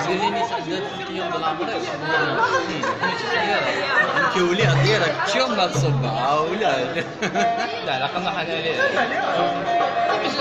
زيني تحدد اليوم بالعمريس كيولي ديالك شوم ما تصب ولا لا لا قلنا حاجه عليه مش